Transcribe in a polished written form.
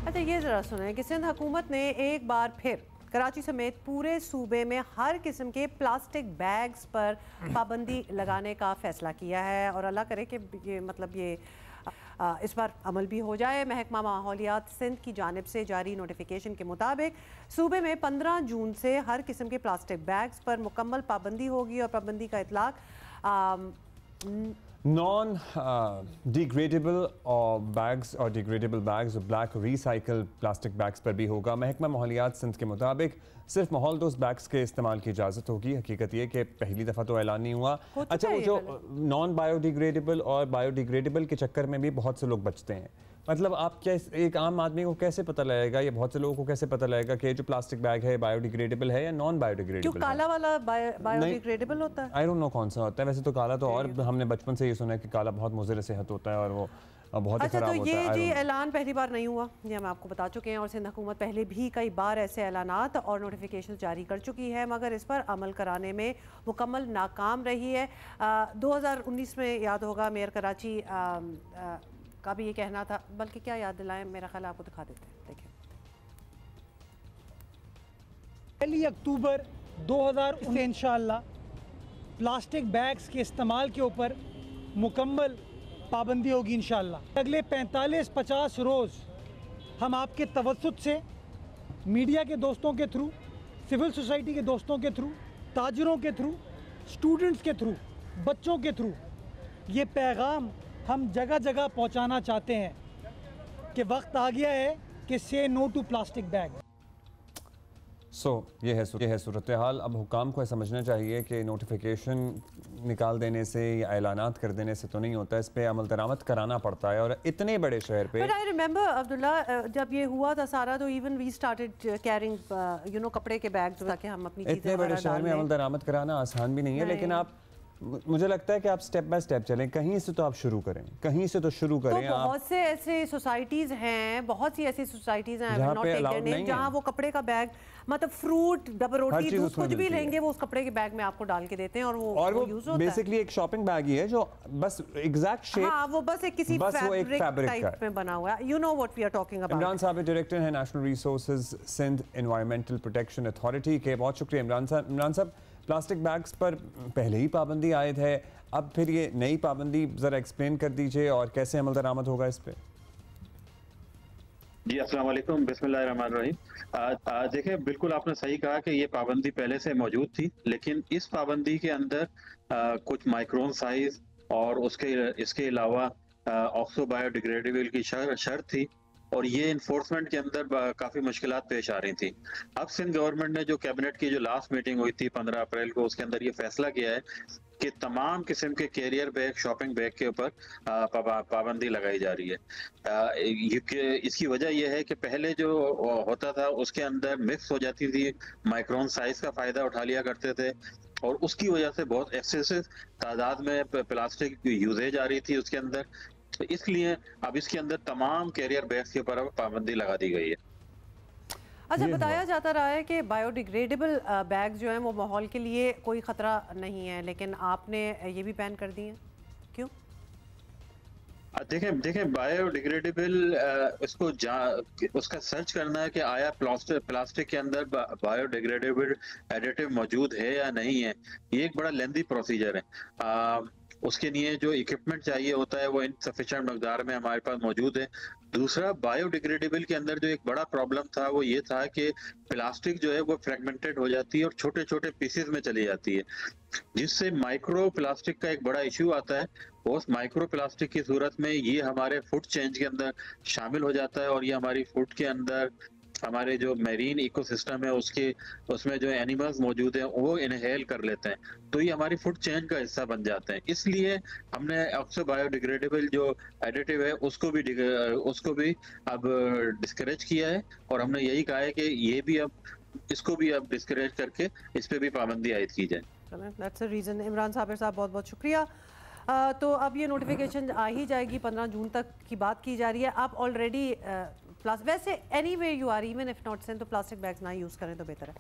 اچھا یہ ذرا سنیں کہ سندھ حکومت نے ایک بار پھر کراچی سمیت پورے صوبے میں ہر قسم کے پلاسٹک بیگز پر پابندی لگانے کا فیصلہ کیا ہے، اور اللہ کرے کہ یہ اس پر عمل بھی ہو جائے۔ محکمہ ماحولیات سندھ کی جانب سے جاری نوٹیفیکیشن کے مطابق صوبے میں 15 جون سے ہر قسم کے پلاسٹک بیگز پر مکمل پابندی ہوگی، اور پابندی کا اطلاق نان ڈیگریڈیبل بیگز اور ڈیگریڈیبل بیگز اور بلیک ریسائیکل پلاسٹک بیگز پر بھی ہوگا۔ محکمہ ماحولیات سندھ کے مطابق صرف ماحول دوست بیگز کے استعمال کی اجازت ہوگی۔ حقیقت یہ کہ پہلی دفعہ تو اعلان نہیں ہوا۔ اچھا وہ جو نان بایو ڈیگریڈیبل اور بایو ڈیگریڈیبل کے چکر میں بھی بہت سے لوگ بچتے ہیں، مطلب آپ کیا ایک عام آدمی کو کیسے پتہ لگے گا، یا بہت سے لوگوں کو کیسے پتہ لگے گا کہ جو پلاسٹک بیگ ہے بایو ڈیگریڈیبل ہے یا نان بایو ڈیگریڈیبل ہے؟ کیوں کالا والا بایو ڈیگریڈیبل ہوتا ہے؟ آئی ڈونٹ نو کون سا ہوتا ہے، ویسے تو کالا تو، اور ہم نے بچپن سے یہ سنا ہے کہ کالا بہت مضر صحت ہوتا ہے اور وہ بہت ہی خراب ہوتا ہے۔ اچھا تو یہ اعلان پہلی بار نہیں ہوا، یہ ہم آپ کو بتا چکے ہیں، اور سندھ حکومت پہلے بھی کئی بار ایسے اعلانات اور نوٹیفیکیشن جاری کر چکی ہے، مگر اس پر عمل کرانے میں مکمل ناکام رہی ہے۔ 2019 میں یاد ہوگا میئر کراچی کا بھی یہ کہنا تھا، بلکہ کیا یاد دلائیں، میرا خیال آپ کو دکھا دیتے ہیں، دیکھیں۔ 1 اکتوبر 2019 سے انشاءاللہ پلاسٹک بیگز کے استعمال کے اوپر مکمل پابندی ہوگی انشاءاللہ۔ اگلے 45-50 روز ہم آپ کے توسط سے، میڈیا کے دوستوں کے تھرو، سول سوسائٹی کے دوستوں کے تھرو، تاجروں کے تھرو، سٹوڈنٹس کے تھرو، بچوں کے تھرو یہ پیغام ہم جگہ جگہ پہنچانا چاہتے ہیں کہ وقت آ گیا ہے کہ سے نو ٹو پلاسٹک بیگ۔ یہ ہے صورتحال۔ اب حکام کو سمجھنا چاہیے کہ نوٹیفیکیشن نکال دینے سے یا اعلانات کر دینے سے تو نہیں ہوتا، اس پہ عمل درآمد کرانا پڑتا ہے، اور اتنے بڑے شہر پہ۔ But I remember عبداللہ جب یہ ہوا تھا سارا، تو even we started carrying کپڑے کے بیگز تاکہ ہم اپنی چیزیں اتنے بڑے شہر میں عمل درآمد کرانا آسان بھی نہیں ہے، لیکن آپ مجھے لگتا ہے کہ آپ سٹیپ بائی سٹیپ چلیں، کہیں سے تو آپ شروع کریں، کہیں سے تو شروع کریں۔ تو بہت سے ایسے سوسائٹیز ہیں، بہت سی ایسی سوسائٹیز ہیں جہاں وہ کپڑے کا بیگ، مطلب فروٹ، ڈبل روٹی، دودھ، کچھ بھی لیں گے وہ اس کپڑے کے بیگ میں آپ کو ڈال کے دیتے ہیں، اور وہ یوز ہوتا ہے۔ بیسکلی ایک شاپنگ بیگ ہی ہے جو بس ایگزیکٹ شیپ، ہاں وہ بس ایک کسی فیبرک ٹائپ میں بنا ہوا ہے۔ You know what we are talking about۔ Imran صاحب ڈائریکٹر ہیں national resources Sindh environmental protection authority کے، بہت شکریہ عمران صاحب۔ عمران صاحب پلاسٹک بیگز پر پہلے ہی پابندی عائد ہے، اب پھر یہ نئی پابندی ذرا ایکسپلین کر دیجئے اور کیسے عمل درآمد ہوگا اس پہ؟ جی السلام علیکم، بسم اللہ الرحمن الرحیم۔ دیکھیں بالکل آپ نے صحیح کہا کہ یہ پابندی پہلے سے موجود تھی، لیکن اس پابندی کے اندر کچھ مائکرون سائز اور اس کے علاوہ آکسو بایو ڈیگریڈیبل کی شرط تھی، اور یہ انفورسمنٹ کے اندر کافی مشکلات پیش آ رہی تھیں۔ اب سندھ گورنمنٹ نے جو کیبنٹ کی جو لاسٹ میٹنگ ہوئی تھی 15 اپریل کو، اس کے اندر یہ فیصلہ کیا ہے کہ تمام قسم کے کیریئر بیگ، شاپنگ بیگ کے اوپر پابندی لگائی جا رہی ہے۔ اس کی وجہ یہ ہے کہ پہلے جو ہوتا تھا اس کے اندر مکس ہو جاتی تھی، مائکرون سائز کا فائدہ اٹھا لیا کرتے تھے، اور اس کی وجہ سے بہت ایکسیسو تعداد میں پلاسٹک یوزیج آ رہی تھی اس کے اندر، تو اس لیے اب اس کے اندر تمام کیریئر بیگز کے اوپر پابندی لگا دی گئی ہے۔ اچھا بتایا جاتا رہا ہے کہ بایو ڈیگریڈیبل بیگ جو ہیں وہ ماحول کے لیے کوئی خطرہ نہیں ہے، لیکن آپ نے یہ بھی بین کر دی ہیں، کیوں؟ دیکھیں بایو ڈیگریڈیبل اس کا سرچ کرنا ہے کہ آیا پلاسٹک کے اندر بایو ڈیگریڈیبل ایڈیٹیو موجود ہے یا نہیں ہے، یہ ایک بڑا لیندی پروسیجر ہے۔ اس کے لیے جو اکوپمنٹ چاہیے ہوتا ہے وہ انسفیشینٹ مقدار میں ہمارے پاس موجود ہے۔ دوسرا، بایو ڈیگریڈیبل کے اندر جو ایک بڑا پرابلم تھا وہ یہ تھا کہ پلاسٹک جو ہے وہ فریگمنٹڈ ہو جاتی ہے اور چھوٹے چھوٹے پیسز میں چلی جاتی ہے، جس سے مائکرو پلاسٹک کا ایک بڑا ایشو آتا ہے۔ اس مائکرو پلاسٹک کی صورت میں یہ ہمارے فوڈ چینج کے اندر شامل ہو جاتا ہے، اور یہ ہماری فوڈ کے اندر ہمارے جو میرین ایکو سسٹم ہے اس میں جو اینیملز موجود ہیں وہ انہیل کر لیتے ہیں، تو یہ ہماری فوڈ چین کا حصہ بن جاتے ہیں۔ اس لیے ہم نے آکسو بایو ڈیگریڈیبل جو ایڈیٹیو ہے اس کو بھی اب ڈسکریج کیا ہے، اور ہم نے یہی کہا ہے کہ اس کو بھی اب ڈسکریج کر کے اس پہ بھی پابندی عائد کی جائے۔ That's the reason۔ عمران صابر صاحب بہت بہت شکریہ۔ تو اب یہ نوٹیفیکیشن آ ہی جائے گی، 15 جون تک کی بات کی جا رہی ہے۔ آپ آلریڈی ویسے anyway you are even if not seen تو پلاسٹک بیگز نہ یوز کریں تو بہتر ہے۔